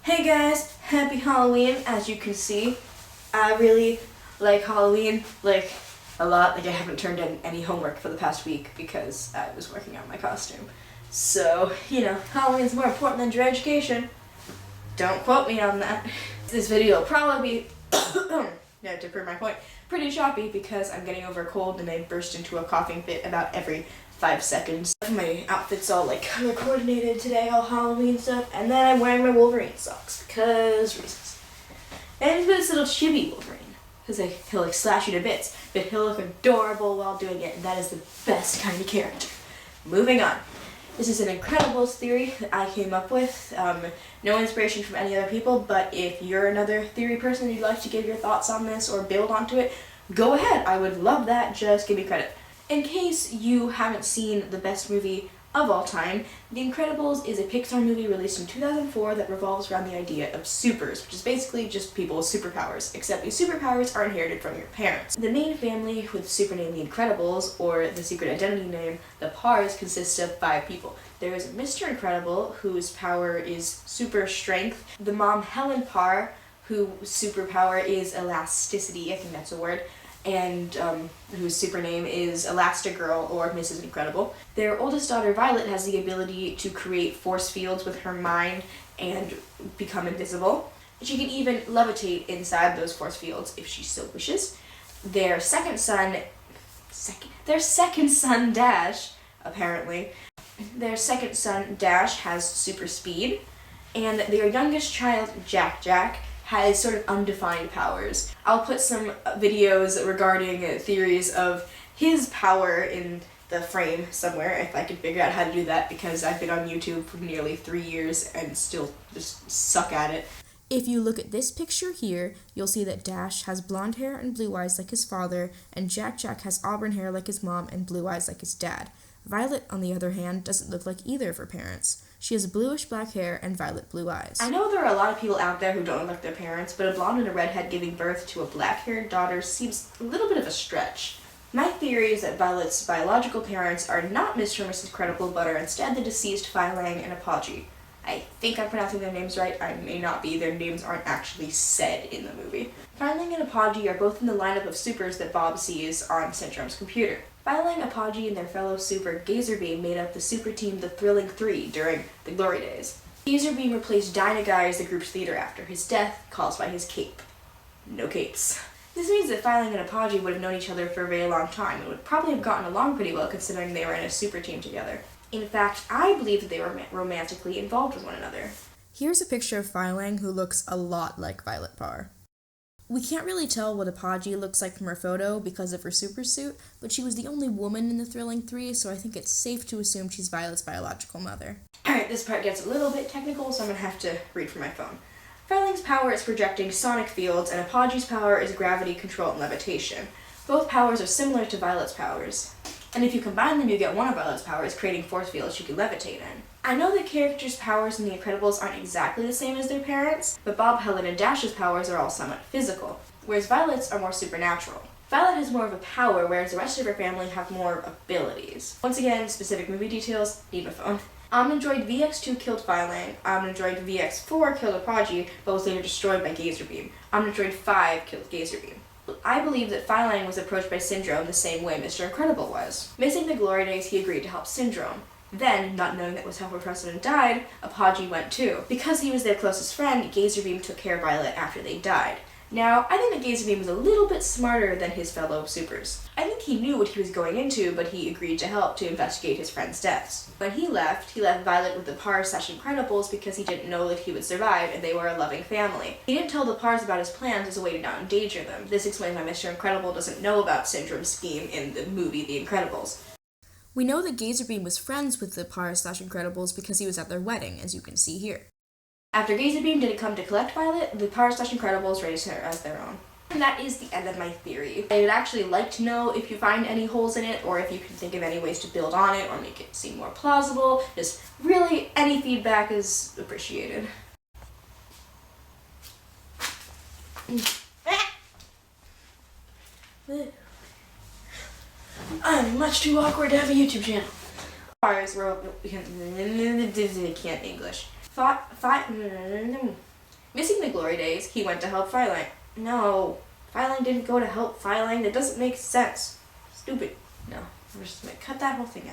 Hey guys, happy Halloween. As you can see, I really like Halloween, a lot. I haven't turned in any homework for the past week because I was working on my costume. So, Halloween's more important than your education. Don't quote me on that. This video will probably be, to prove my point, pretty choppy because I'm getting over a cold and I burst into a coughing fit about every 5 seconds. My outfit's all color coordinated today, all Halloween stuff, and then I'm wearing my Wolverine socks because reasons. And he's this little chibi Wolverine because he'll slash you to bits, but he'll look adorable while doing it, and that is the best kind of character. Moving on. This is an Incredibles theory that I came up with. No inspiration from any other people, but if you're another theory person and you'd like to give your thoughts on this or build onto it, go ahead. I would love that. Just give me credit. In case you haven't seen the best movie of all time, The Incredibles is a Pixar movie released in 2004 that revolves around the idea of supers, which is basically just people with superpowers, except these superpowers are inherited from your parents. The main family, with the super name The Incredibles, or the secret identity name, the Pars, consists of 5 people. There is Mr. Incredible, whose power is super strength, the mom Helen Parr, whose superpower is elasticity, I think that's a word, and whose super name is Elastigirl or Mrs. Incredible. Their oldest daughter, Violet, has the ability to create force fields with her mind and become invisible. She can even levitate inside those force fields if she so wishes. Their second son, Dash, apparently. Their second son, Dash, has super speed. And their youngest child, Jack, has sort of undefined powers. I'll put some videos regarding theories of his power in the frame somewhere if I can figure out how to do that, because I've been on YouTube for nearly 3 years and still just suck at it. If you look at this picture here, you'll see that Dash has blonde hair and blue eyes like his father, and Jack has auburn hair like his mom and blue eyes like his dad. Violet, on the other hand, doesn't look like either of her parents. She has bluish black hair and violet blue eyes. I know there are a lot of people out there who don't look like their parents, but a blonde and a redhead giving birth to a black-haired daughter seems a little bit of a stretch. My theory is that Violet's biological parents are not Mr. and Mrs. Incredible, but are instead the deceased Phylang and Apogee. I think I'm pronouncing their names right. I may not be. Their names aren't actually said in the movie. Phylang and Apogee are both in the lineup of supers that Bob sees on Syndrome's computer. Phylang, Apogee, and their fellow super Gazerbeam made up the super team the Thrilling Three during the Glory Days. Gazerbeam replaced Dynaguy as the group's leader after his death, caused by his cape. No capes. This means that Phylang and Apogee would have known each other for a very long time and would probably have gotten along pretty well considering they were in a super team together. In fact, I believe that they were romantically involved with one another. Here's a picture of Phylang, who looks a lot like Violet Parr. We can't really tell what Apogee looks like from her photo because of her super suit, but she was the only woman in the Thrilling Three, so I think it's safe to assume she's Violet's biological mother. Alright, this part gets a little bit technical, so I'm gonna have to read from my phone. Phylang's power is projecting sonic fields, and Apogee's power is gravity, control, and levitation. Both powers are similar to Violet's powers, and if you combine them, you get one of Violet's powers, creating force fields she can levitate in. I know that characters' powers in The Incredibles aren't exactly the same as their parents, but Bob, Helen, and Dash's powers are all somewhat physical, whereas Violet's are more supernatural. Violet has more of a power, whereas the rest of her family have more abilities. Once again, specific movie details, need my phone. Omnidroid VX2 killed Phylang, Omnidroid VX4 killed Apogee, but was later destroyed by Gazerbeam. Omnidroid 5 killed Gazerbeam. I believe that Phylang was approached by Syndrome the same way Mr. Incredible was. Missing the Glory Days, he agreed to help Syndrome. Then, not knowing that was how her president died, Apogee went too. Because he was their closest friend, Gazerbeam took care of Violet after they died. Now, I think that Gazerbeam was a little bit smarter than his fellow supers. I think he knew what he was going into, but he agreed to help to investigate his friends' deaths. When he left Violet with the Pars/Incredibles because he didn't know that he would survive and they were a loving family. He didn't tell the Pars about his plans as a way to not endanger them. This explains why Mr. Incredible doesn't know about Syndrome's scheme in the movie The Incredibles. We know that Gazerbeam was friends with the Pars/Incredibles because he was at their wedding, as you can see here. After Gazerbeam didn't come to collect Violet, the Pars/Incredibles raised her as their own. And that is the end of my theory. I would actually like to know if you find any holes in it, or if you can think of any ways to build on it, or make it seem more plausible. Just really, any feedback is appreciated. I'm much too awkward to have a YouTube channel. Pars, can't English. Missing the glory days, he went to help Firelight. No, Firelight didn't go to help Firelight. That doesn't make sense. Stupid. No, we're just gonna cut that whole thing out.